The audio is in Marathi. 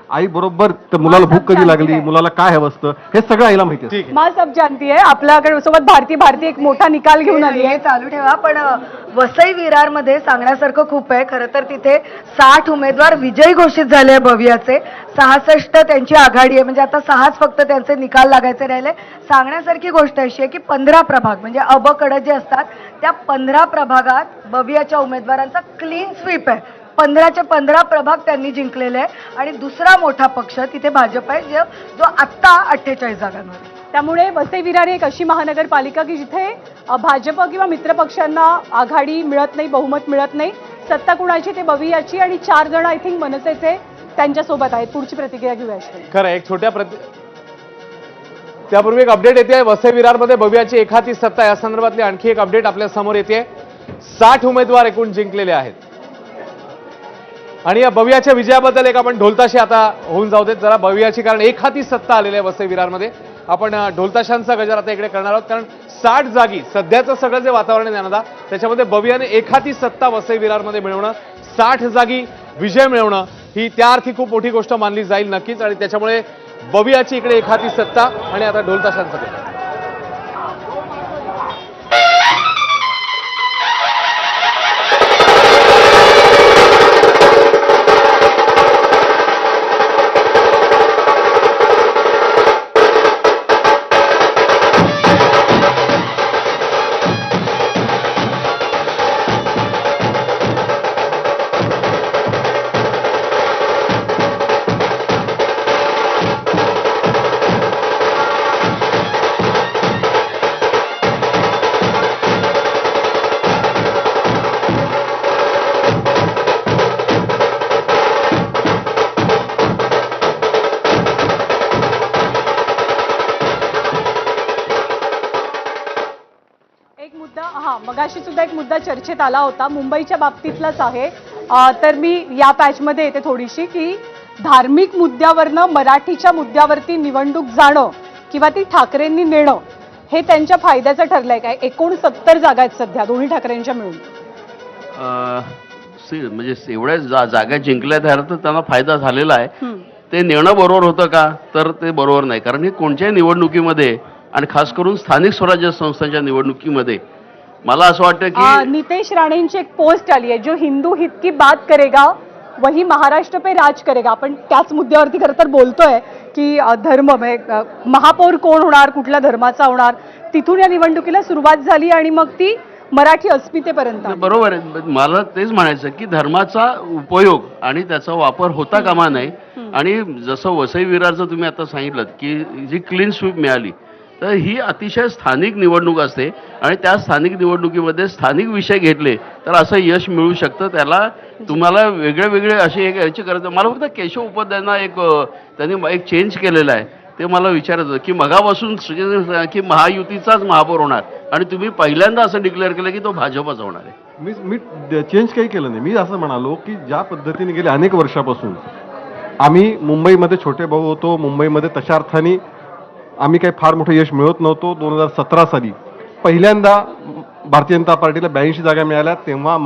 आई बरोबर तर मुलाला भूक कधी लागली, मुलाला काय हवं असतं हे सगळं आईला माहिती असतं. माँ सब जानती है. आपल्याकडे सोबत भारती एक मोठा निकाल घेऊन आली आहे. हे चालू ठेवा. पण वसई विरारमध्ये सांगण्यासारखं खूप आहे. खरं तर तिथे 60 उमेदवार विजयी घोषित झाले आहे भव्याचे. 66 त्यांची आघाडी आहे, म्हणजे आता 6च फक्त त्यांचे निकाल लागायचे राहिले. सांगण्यासारखी गोष्ट अशी आहे की 15 प्रभाग म्हणजे अबकडे जे असतात त्या 15 प्रभागात भव्याच्या उमेदवारांचा क्लीन स्वीप आहे. 15चे 15 प्रभाग त्यांनी जिंकलेले आहे आणि दुसरा मोठा पक्ष तिथे भाजप आहे, जो आत्ता 48 जागांवर आहे. त्यामुळे वसई विरार एक अशी महानगरपालिका की जिथे भाजप किंवा मित्र पक्षांना आघाडी मिळत नाही, बहुमत मिळत नाही. सत्ता कुणाची ते बवियाची आणि 4 जण आय थिंक मनसेचे त्यांच्यासोबत आहेत. पुढची प्रतिक्रिया घेऊया. खरं एक छोट्या त्यापूर्वी एक अपडेट येते. वसई विरारमध्ये भव्याची एखादी सत्ता या संदर्भातली आणखी एक अपडेट आपल्या समोर येते. 60 उमेदवार एकूण जिंकलेले आहेत आणि या भव्याच्या विजयाबद्दल एक आपण ढोलताशी आता होऊन जाऊ देत जरा भव्याची, कारण एखादी सत्ता आलेली आहे वसई विरारमध्ये. आपण ढोलताशांचा गजर आता इकडे करणार आहोत, कारण 60 जागी सध्याचं सगळं जे वातावरण आहे ना त्याच्यामध्ये भव्याने एखादी सत्ता वसई विरारमध्ये मिळवणं, 60 जागी विजय मिळवणं ही त्या अर्थी खूप मोठी गोष्ट मानली जाईल नक्कीच. आणि त्याच्यामुळे भव्याची इकडे एखादी सत्ता आणि आता ढोलताशांचा गजर. मगाशी सुद्धा एक मुद्दा चर्चेत आला होता, मुंबईच्या बाबतीतलाच आहे. तर मी या पॅचमध्ये येते थोडीशी की धार्मिक मुद्द्यावरनं मराठीच्या मुद्द्यावरती निवडणूक जाणं किंवा ती ठाकरेंनी नेणं हे त्यांच्या फायद्याचं ठरलंय काय? 69 जागा आहेत सध्या दोन्ही ठाकरेंच्या मिळून. म्हणजे एवढ्या जागा जिंकल्या तर त्यांना फायदा झालेला आहे. ते नेणं बरोबर होतं का? तर ते बरोबर नाही, कारण हे कोणत्याही निवडणुकीमध्ये आणि खास करून स्थानिक स्वराज्य संस्थांच्या निवडणुकीमध्ये मला असं वाटतं की नितेश राणेंची एक पोस्ट आली आहे, जो हिंदू हित की बात करेगा वही महाराष्ट्र पे राज करेगा. आपण त्याच मुद्द्यावरती खरं तर बोलतोय की धर्म महापौर कोण होणार, कुठल्या धर्माचा होणार, तिथून या निवडणुकीला सुरुवात झाली आणि मग ती मराठी अस्मितेपर्यंत. बरोबर आहे. मला तेच म्हणायचं की धर्माचा उपयोग आणि त्याचा वापर होता कामा नये. आणि जसं वसई विरारचं तुम्ही आता सांगितलं की जी क्लीन स्वीप मिळाली, तर ही अतिशय स्थानिक निवडणूक असते आणि त्या स्थानिक निवडणुकीमध्ये स्थानिक विषय घेतले तर असं यश मिळू शकतं. त्याला तुम्हाला वेगळे वेगळे असे एक याची गरज. मला फक्त केशव उपाध्यायांना त्यांनी एक चेंज केलेलं आहे, ते मला विचारायचं की मगापासून की महायुतीचाच महापौर होणार आणि तुम्ही पहिल्यांदा असं डिक्लेअर केलं की तो भाजपच होणार आहे. मी चेंज काही केलं नाही. मी असं म्हणालो की ज्या पद्धतीने गेले अनेक वर्षापासून आम्ही मुंबईमध्ये छोटे भाऊ होतो, मुंबईमध्ये तशा अर्थाने आम्ही काही फार मोठं यश मिळवत नव्हतो. 2017 साली पहिल्यांदा भारतीय जनता पार्टीला 82 जागा मिळाल्या, तेव्हा